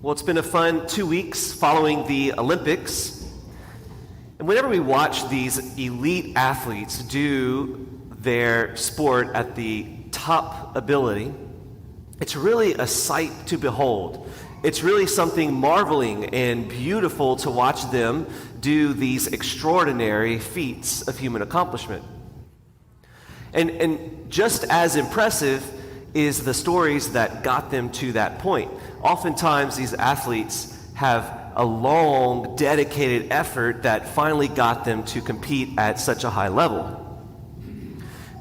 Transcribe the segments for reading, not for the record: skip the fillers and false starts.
Well, it's been a fun 2 weeks following the Olympics. And whenever we watch these elite athletes do their sport at the top ability, it's really a sight to behold. It's really something marveling and beautiful to watch them do these extraordinary feats of human accomplishment. And just as impressive is the stories that got them to that point. Oftentimes, these athletes have a long, dedicated effort that finally got them to compete at such a high level.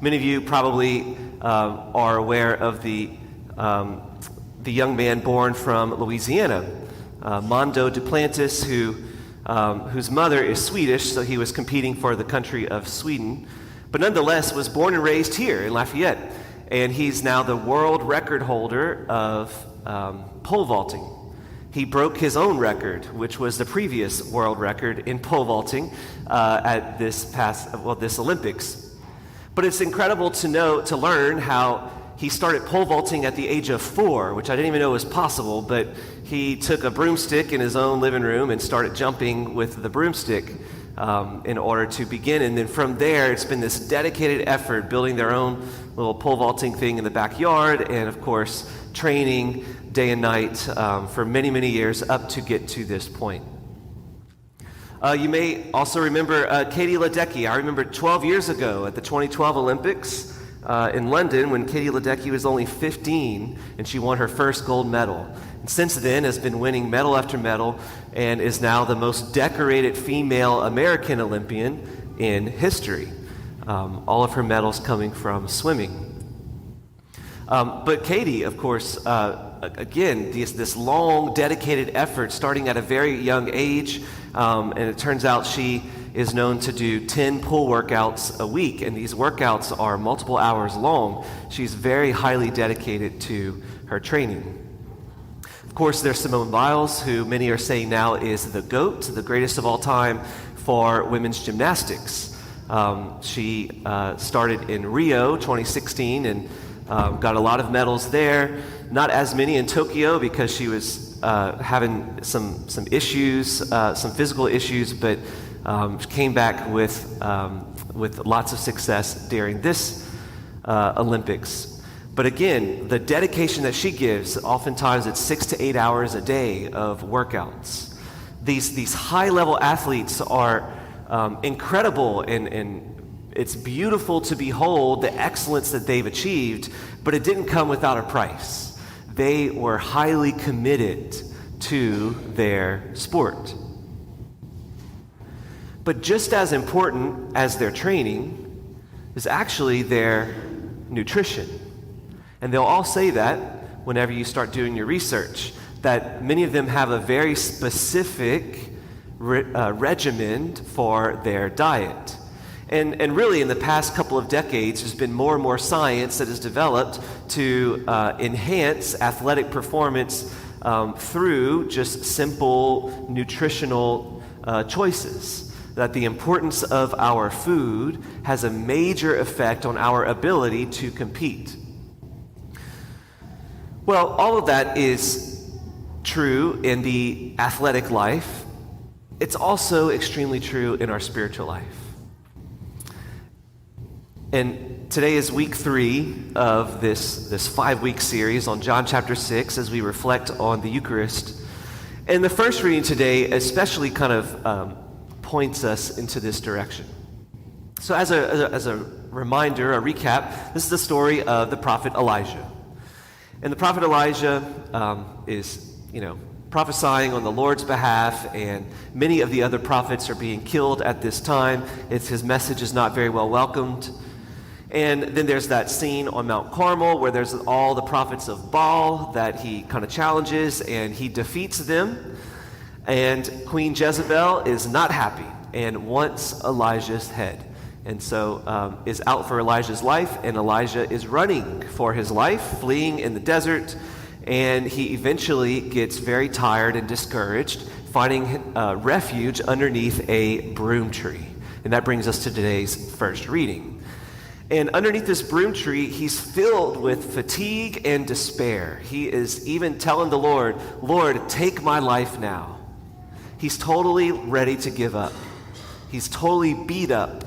Many of you probably are aware of the young man born from Louisiana, Mondo Duplantis, whose mother is Swedish, so he was competing for the country of Sweden, but nonetheless was born and raised here in Lafayette, and he's now the world record holder of pole vaulting. He broke his own record, which was the previous world record in pole vaulting at this Olympics. But it's incredible to learn how he started pole vaulting at the age of 4, which I didn't even know was possible, but he took a broomstick in his own living room and started jumping with the broomstick in order to begin. And then from there, it's been this dedicated effort, building their own little pole vaulting thing in the backyard, and of course, training day and night for many, many years up to get to this point. You may also remember Katie Ledecky. I remember 12 years ago at the 2012 Olympics in London when Katie Ledecky was only 15 and she won her first gold medal. And since then has been winning medal after medal and is now the most decorated female American Olympian in history. All of her medals coming from swimming. But Katie, of course, again, this long, dedicated effort starting at a very young age, and it turns out she is known to do 10 pool workouts a week, and these workouts are multiple hours long. She's very highly dedicated to her training. Of course, there's Simone Biles, who many are saying now is the GOAT, the greatest of all time for women's gymnastics. She started in Rio 2016 and got a lot of medals there. Not as many in Tokyo because she was having some issues, some physical issues, but came back with lots of success during this Olympics. But again, the dedication that she gives, oftentimes it's 6 to 8 hours a day of workouts. These high-level athletes are incredible, and it's beautiful to behold the excellence that they've achieved, but it didn't come without a price. They were highly committed to their sport. But just as important as their training is actually their nutrition. And they'll all say that whenever you start doing your research, that many of them have a very specific regimen for their diet. And really, in the past couple of decades, there's been more and more science that has developed to enhance athletic performance through just simple nutritional choices. That the importance of our food has a major effect on our ability to compete. Well, all of that is true in the athletic life. It's also extremely true in our spiritual life. And today is week 3 of this 5-week series on John chapter 6 as we reflect on the Eucharist. And the first reading today especially kind of points us into this direction. So as a reminder, a recap, this is the story of the prophet Elijah. And the prophet Elijah is, prophesying on the Lord's behalf, and many of the other prophets are being killed at this time. His message is not very well welcomed. And then there's that scene on Mount Carmel where there's all the prophets of Baal that he kind of challenges, and he defeats them. And Queen Jezebel is not happy and wants Elijah's head. And so is out for Elijah's life, and Elijah is running for his life, fleeing in the desert, and he eventually gets very tired and discouraged, finding refuge underneath a broom tree. And that brings us to today's first reading. And underneath this broom tree, he's filled with fatigue and despair. He is even telling the Lord, Lord, take my life now. He's totally ready to give up. He's totally beat up.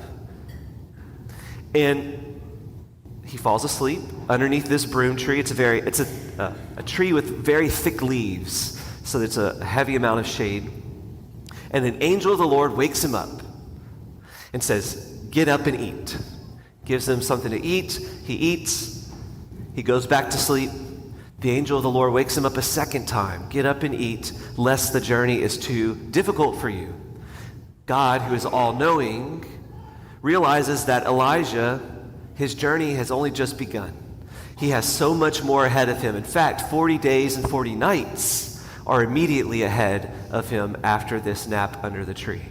And he falls asleep underneath this broom tree. It's a tree with very thick leaves, so it's a heavy amount of shade. And an angel of the Lord wakes him up and says, get up and eat. Gives him something to eat. He eats. He goes back to sleep. The angel of the Lord wakes him up a second time. Get up and eat, lest the journey is too difficult for you. God, who is all-knowing, realizes that Elijah, his journey has only just begun. He has so much more ahead of him. In fact, 40 days and 40 nights are immediately ahead of him after this nap under the tree.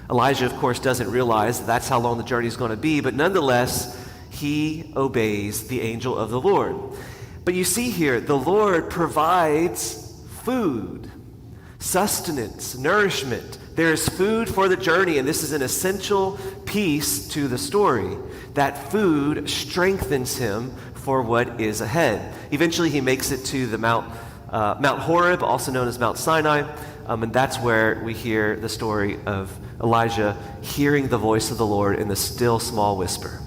Elijah, of course, doesn't realize that's how long the journey is going to be, but nonetheless, he obeys the angel of the Lord. But you see here, the Lord provides food, sustenance, nourishment. There's food for the journey, and this is an essential piece to the story. That food strengthens him for what is ahead. Eventually, he makes it to the Mount Horeb, also known as Mount Sinai, and that's where we hear the story of Elijah hearing the voice of the Lord in the still small whisper.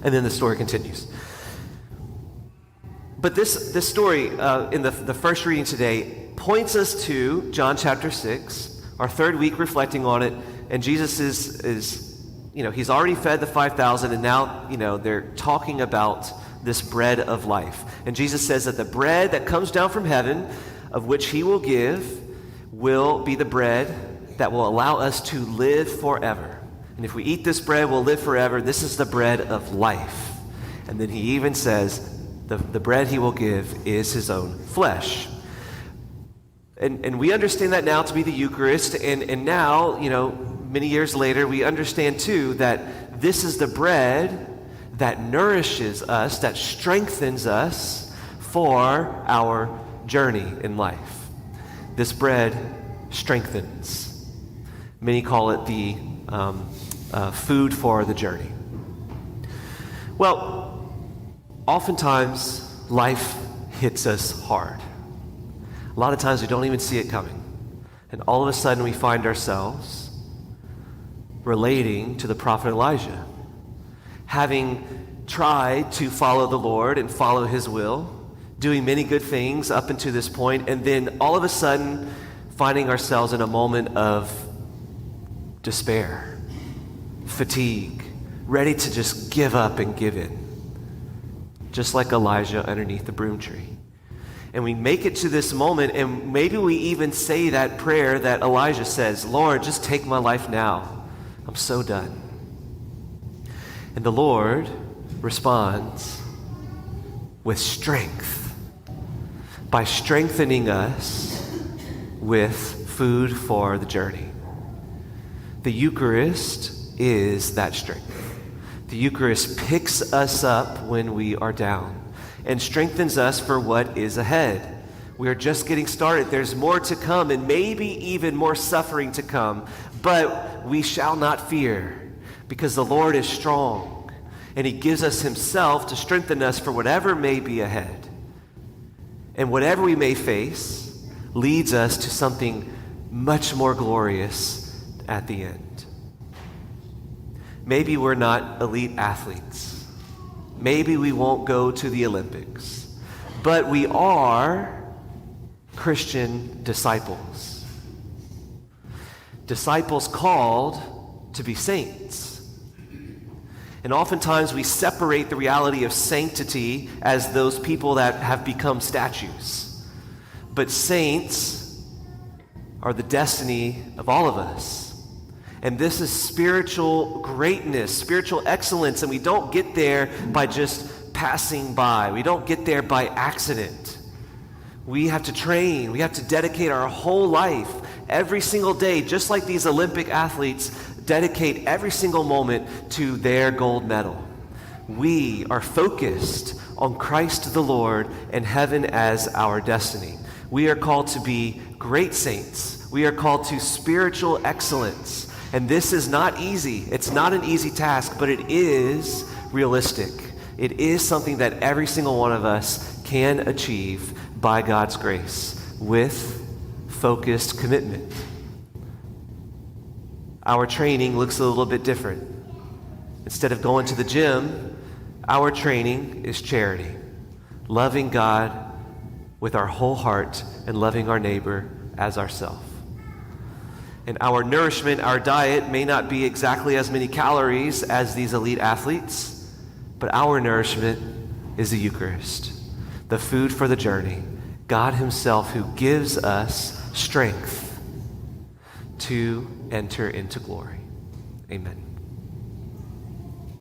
And then the story continues. But this story in the first reading today points us to John chapter 6, our third week reflecting on it, and Jesus is he's already fed the 5,000, and now, they're talking about this bread of life. And Jesus says that the bread that comes down from heaven, of which he will give, will be the bread that will allow us to live forever. And if we eat this bread, we'll live forever. This is the bread of life. And then he even says the bread he will give is his own flesh. And we understand that now to be the Eucharist. And now, many years later, we understand too that this is the bread that nourishes us, that strengthens us for our journey in life. This bread strengthens. Many call it the food for the journey. Well, oftentimes life hits us hard. A lot of times we don't even see it coming. And all of a sudden we find ourselves relating to the prophet Elijah, having tried to follow the Lord and follow his will, doing many good things up until this point, and then all of a sudden finding ourselves in a moment of despair, fatigue, ready to just give up and give in, just like Elijah underneath the broom tree. And we make it to this moment, and maybe we even say that prayer that Elijah says, Lord, just take my life now. I'm so done. And the Lord responds with strength, by strengthening us with food for the journey. The Eucharist is that strength. The Eucharist picks us up when we are down and strengthens us for what is ahead. We are just getting started. There's more to come, and maybe even more suffering to come, but we shall not fear, because the Lord is strong, and he gives us himself to strengthen us for whatever may be ahead. And whatever we may face leads us to something much more glorious at the end. Maybe we're not elite athletes. Maybe we won't go to the Olympics. But we are Christian disciples. Disciples called to be saints. And oftentimes we separate the reality of sanctity as those people that have become statues. But saints are the destiny of all of us. And this is spiritual greatness, spiritual excellence, and we don't get there by just passing by. We don't get there by accident. We have to train. We have to dedicate our whole life, every single day, just like these Olympic athletes dedicate every single moment to their gold medal. We are focused on Christ the Lord and heaven as our destiny. We are called to be great saints. We are called to spiritual excellence. And this is not easy. It's not an easy task, but it is realistic. It is something that every single one of us can achieve by God's grace with focused commitment. Our training looks a little bit different. Instead of going to the gym, our training is charity, loving God with our whole heart and loving our neighbor as ourselves. And our nourishment, our diet, may not be exactly as many calories as these elite athletes, but our nourishment is the Eucharist, the food for the journey, God himself who gives us strength to enter into glory. Amen.